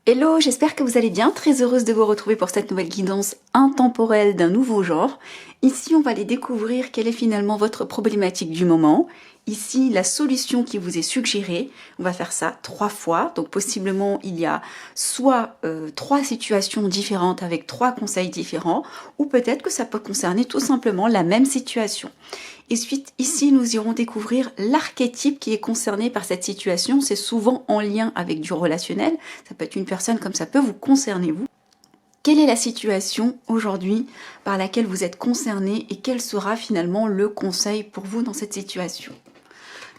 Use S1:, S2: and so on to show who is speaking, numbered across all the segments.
S1: Hello, j'espère que vous allez bien, très heureuse de vous retrouver pour cette nouvelle guidance intemporelle d'un nouveau genre. Ici, on va aller découvrir quelle est finalement votre problématique du moment. Ici, la solution qui vous est suggérée, on va faire ça 3 fois, donc possiblement il y a soit 3 situations différentes avec 3 conseils différents, ou peut-être que ça peut concerner tout simplement la même situation. Et suite, ici, nous irons découvrir l'archétype qui est concerné par cette situation. C'est souvent en lien avec du relationnel. Ça peut être une personne comme ça peut vous concerner vous. Quelle est la situation aujourd'hui par laquelle vous êtes concerné et quel sera finalement le conseil pour vous dans cette situation?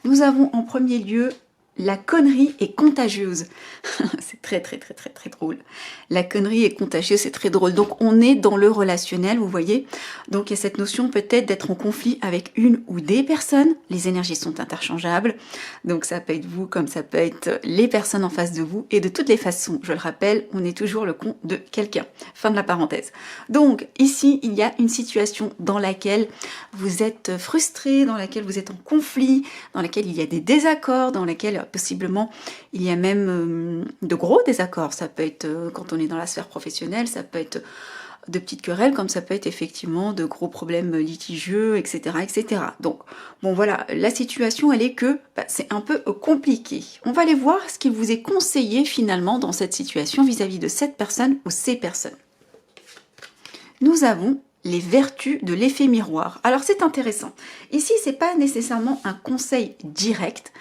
S1: Nous avons en premier lieu la connerie est contagieuse. C'est très drôle. La connerie est contagieuse, c'est très drôle. Donc on est dans le relationnel, vous voyez. Donc il y a cette notion peut-être d'être en conflit avec une ou des personnes. Les énergies sont interchangeables. Donc ça peut être vous comme ça peut être les personnes en face de vous. Et de toutes les façons, je le rappelle, on est toujours le compte de quelqu'un. Fin de la parenthèse. Donc ici, il y a une situation dans laquelle vous êtes frustré, dans laquelle vous êtes en conflit, dans laquelle il y a des désaccords, dans laquelle possiblement il y a même de gros désaccords. Ça peut être quand on est dans la sphère professionnelle, ça peut être de petites querelles, comme ça peut être effectivement de gros problèmes litigieux, etc. etc. Donc, bon voilà, la situation elle est que c'est un peu compliqué. On va aller voir ce qu'il vous est conseillé finalement dans cette situation vis-à-vis de cette personne ou ces personnes. Nous avons les vertus de l'effet miroir. Alors c'est intéressant. Ici, c'est pas nécessairement un conseil direct,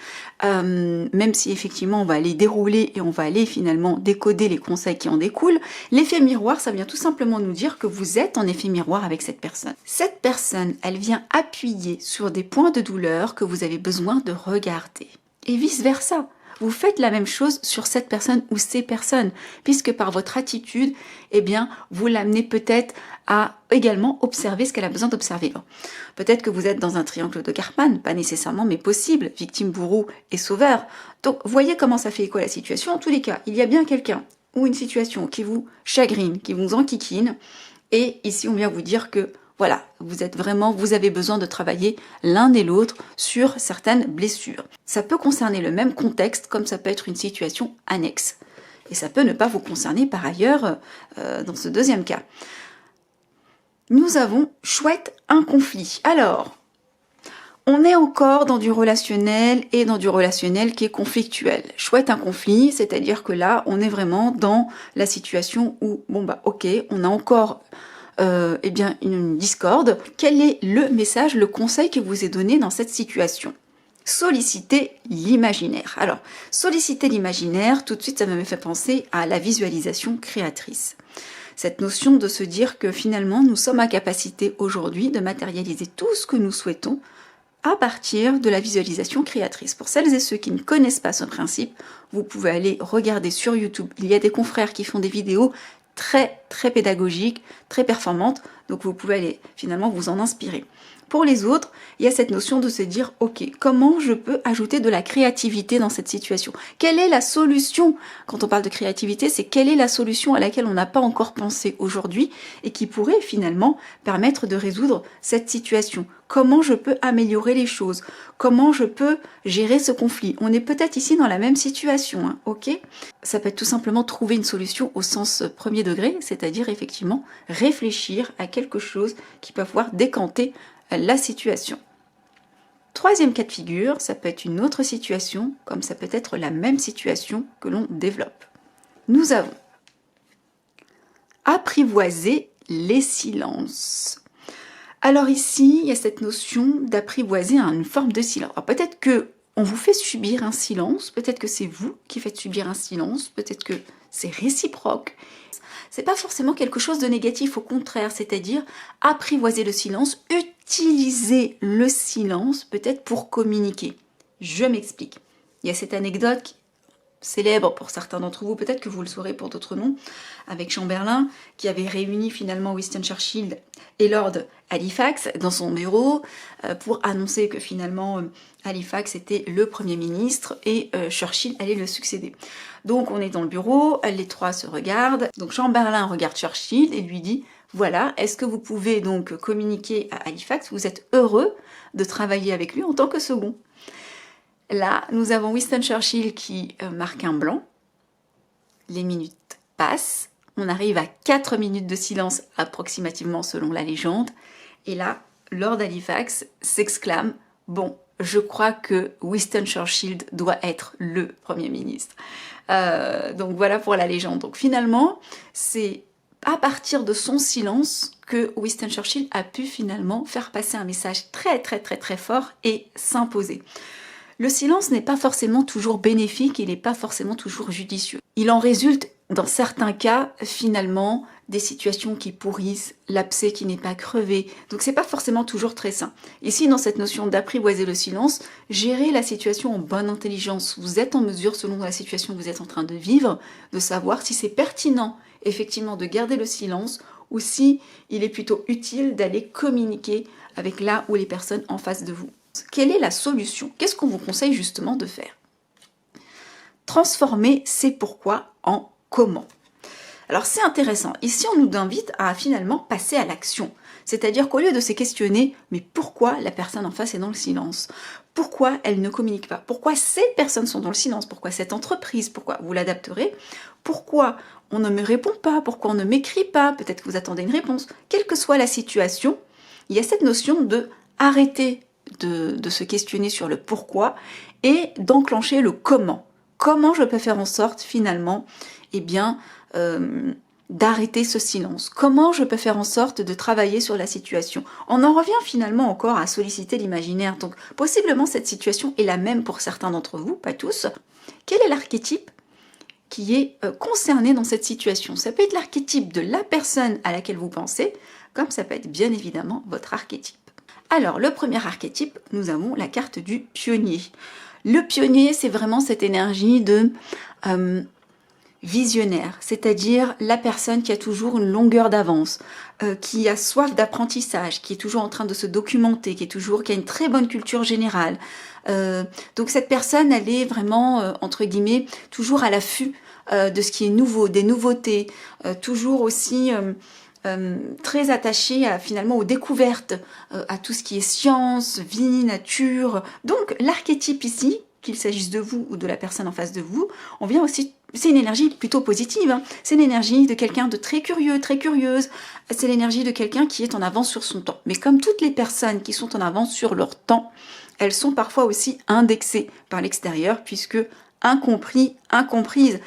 S1: même si effectivement on va aller dérouler et on va aller finalement décoder les conseils qui en découlent. L'effet miroir, ça vient tout simplement nous dire que vous êtes en effet miroir avec cette personne. Cette personne, elle vient appuyer sur des points de douleur que vous avez besoin de regarder. Et vice-versa. Vous faites la même chose sur cette personne ou ces personnes, puisque par votre attitude, eh bien, vous l'amenez peut-être à également observer ce qu'elle a besoin d'observer. Peut-être que vous êtes dans un triangle de Karpman, pas nécessairement, mais possible, victime, bourreau et sauveur. Donc, voyez comment ça fait écho à la situation. En tous les cas, il y a bien quelqu'un ou une situation qui vous chagrine, qui vous enquiquine, et ici, on vient vous dire que voilà, vous avez besoin de travailler l'un et l'autre sur certaines blessures. Ça peut concerner le même contexte, comme ça peut être une situation annexe. Et ça peut ne pas vous concerner par ailleurs dans ce deuxième cas. Nous avons chouette un conflit. Alors, on est encore dans du relationnel et dans du relationnel qui est conflictuel. Chouette un conflit, c'est-à-dire que là, on est vraiment dans la situation où, bon bah ok, on a encore eh bien une discorde. Quel est le message, le conseil que vous est donné dans cette situation? Solliciter l'imaginaire. Alors, solliciter l'imaginaire, tout de suite, ça me fait penser à la visualisation créatrice. Cette notion de se dire que finalement, nous sommes à capacité aujourd'hui de matérialiser tout ce que nous souhaitons à partir de la visualisation créatrice. Pour celles et ceux qui ne connaissent pas ce principe, vous pouvez aller regarder sur YouTube. Il y a des confrères qui font des vidéos très pédagogique, très performante, donc vous pouvez aller finalement vous en inspirer. Pour les autres, il y a cette notion de se dire, ok, comment je peux ajouter de la créativité dans cette situation? Quelle est la solution? Quand on parle de créativité, c'est quelle est la solution à laquelle on n'a pas encore pensé aujourd'hui et qui pourrait finalement permettre de résoudre cette situation? Comment je peux améliorer les choses? Comment je peux gérer ce conflit? On est peut-être ici dans la même situation, hein, ok? Ça peut être tout simplement trouver une solution au sens premier degré, c'est-à-dire effectivement réfléchir à quelque chose qui peut pouvoir décanter la situation. Troisième cas de figure, ça peut être une autre situation, comme ça peut être la même situation que l'on développe. Nous avons apprivoiser les silences. Alors ici, il y a cette notion d'apprivoiser une forme de silence. Alors peut-être que on vous fait subir un silence, peut-être que c'est vous qui faites subir un silence, peut-être que c'est réciproque. C'est pas forcément quelque chose de négatif, au contraire, c'est-à-dire apprivoiser le silence, utiliser le silence peut-être pour communiquer. Je m'explique. Il y a cette anecdote célèbre pour certains d'entre vous, peut-être que vous le saurez pour d'autres noms, avec Chamberlain, qui avait réuni finalement Winston Churchill et Lord Halifax dans son bureau pour annoncer que finalement Halifax était le Premier ministre et Churchill allait le succéder. Donc on est dans le bureau, les trois se regardent, donc Chamberlain regarde Churchill et lui dit « Voilà, est-ce que vous pouvez donc communiquer à Halifax, vous êtes heureux de travailler avec lui en tant que second ?» Là, nous avons Winston Churchill qui marque un blanc. les minutes passent, on arrive à 4 minutes de silence approximativement selon la légende, et là, Lord Halifax s'exclame « Bon, je crois que Winston Churchill doit être le Premier ministre. » Donc voilà pour la légende. Donc finalement, c'est à partir de son silence que Winston Churchill a pu finalement faire passer un message très fort et s'imposer. Le silence n'est pas forcément toujours bénéfique, il n'est pas forcément toujours judicieux. Il en résulte, dans certains cas, finalement, des situations qui pourrissent, l'abcès qui n'est pas crevé, donc c'est pas forcément toujours très sain. Ici, dans cette notion d'apprivoiser le silence, gérer la situation en bonne intelligence. Vous êtes en mesure, selon la situation que vous êtes en train de vivre, de savoir si c'est pertinent, effectivement, de garder le silence, ou si il est plutôt utile d'aller communiquer avec là ou les personnes en face de vous. Quelle est la solution? Qu'est-ce qu'on vous conseille justement de faire? Transformer ces pourquoi en comment. Alors c'est intéressant, ici on nous invite à finalement passer à l'action. C'est-à-dire qu'au lieu de se questionner, mais pourquoi la personne en face est dans le silence? Pourquoi elle ne communique pas? Pourquoi ces personnes sont dans le silence? Pourquoi cette entreprise? Pourquoi vous l'adapterez? Pourquoi on ne me répond pas? Pourquoi on ne m'écrit pas? Peut-être que vous attendez une réponse. Quelle que soit la situation, il y a cette notion de arrêter de se questionner sur le pourquoi et d'enclencher le comment. Comment je peux faire en sorte finalement, eh bien, d'arrêter ce silence? Comment je peux faire en sorte de travailler sur la situation? On en revient finalement encore à solliciter l'imaginaire. Donc possiblement cette situation est la même pour certains d'entre vous, pas tous. Quel est l'archétype qui est concerné dans cette situation? Ça peut être l'archétype de la personne à laquelle vous pensez, comme ça peut être bien évidemment votre archétype. Alors, le premier archétype, nous avons la carte du pionnier. Le pionnier, c'est vraiment cette énergie de visionnaire, c'est-à-dire la personne qui a toujours une longueur d'avance, qui a soif d'apprentissage, qui est toujours en train de se documenter, qui a une très bonne culture générale. Donc cette personne, elle est vraiment, entre guillemets, toujours à l'affût de ce qui est nouveau, des nouveautés, toujours aussi... très attaché finalement aux découvertes, à tout ce qui est science, vie, nature. Donc l'archétype ici, qu'il s'agisse de vous ou de la personne en face de vous, on vient aussi, c'est une énergie plutôt positive, hein. C'est l'énergie de quelqu'un de très curieux, très curieuse, c'est l'énergie de quelqu'un qui est en avance sur son temps. Mais comme toutes les personnes qui sont en avance sur leur temps, elles sont parfois aussi indexées par l'extérieur, puisque incompris, incomprises.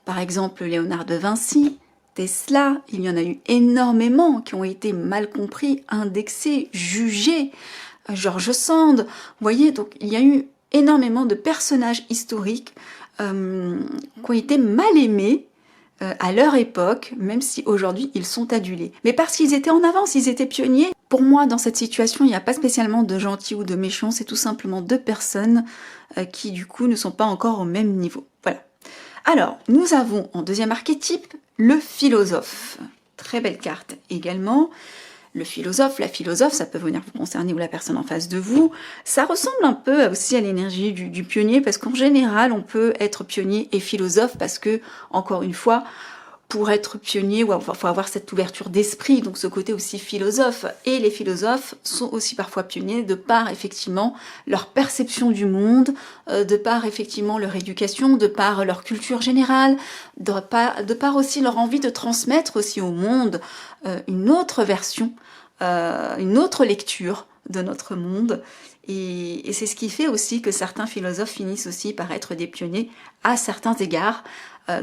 S1: Par exemple, Léonard de Vinci, Tesla, il y en a eu énormément qui ont été mal compris, indexés, jugés. George Sand, vous voyez, donc il y a eu énormément de personnages historiques qui ont été mal aimés à leur époque, même si aujourd'hui ils sont adulés. Mais parce qu'ils étaient en avance, ils étaient pionniers. Pour moi, dans cette situation, il n'y a pas spécialement de gentils ou de méchants, c'est tout simplement deux personnes qui du coup ne sont pas encore au même niveau. Voilà. Alors, nous avons en deuxième archétype le philosophe. Très belle carte également. Le philosophe, la philosophe, ça peut venir vous concerner ou la personne en face de vous. Ça ressemble un peu aussi à l'énergie du pionnier, parce qu'en général, on peut être pionnier et philosophe, parce que, encore une fois, pour être pionnier, il faut avoir cette ouverture d'esprit, donc ce côté aussi philosophe. Et les philosophes sont aussi parfois pionniers de par effectivement leur perception du monde, de par effectivement leur éducation, de par leur culture générale, de par aussi leur envie de transmettre aussi au monde une autre version, une autre lecture de notre monde. Et c'est ce qui fait aussi que certains philosophes finissent aussi par être des pionniers à certains égards.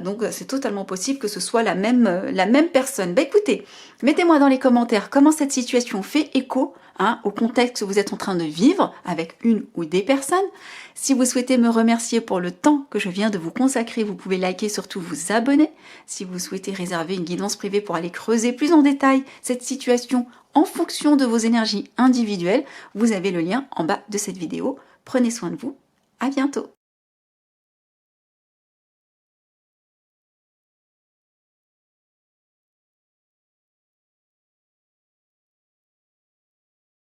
S1: Donc c'est totalement possible que ce soit la même personne. Bah écoutez, mettez-moi dans les commentaires comment cette situation fait écho au contexte que vous êtes en train de vivre avec une ou des personnes. Si vous souhaitez me remercier pour le temps que je viens de vous consacrer, vous pouvez liker, surtout vous abonner. Si vous souhaitez réserver une guidance privée pour aller creuser plus en détail cette situation en fonction de vos énergies individuelles, vous avez le lien en bas de cette vidéo. Prenez soin de vous, à bientôt.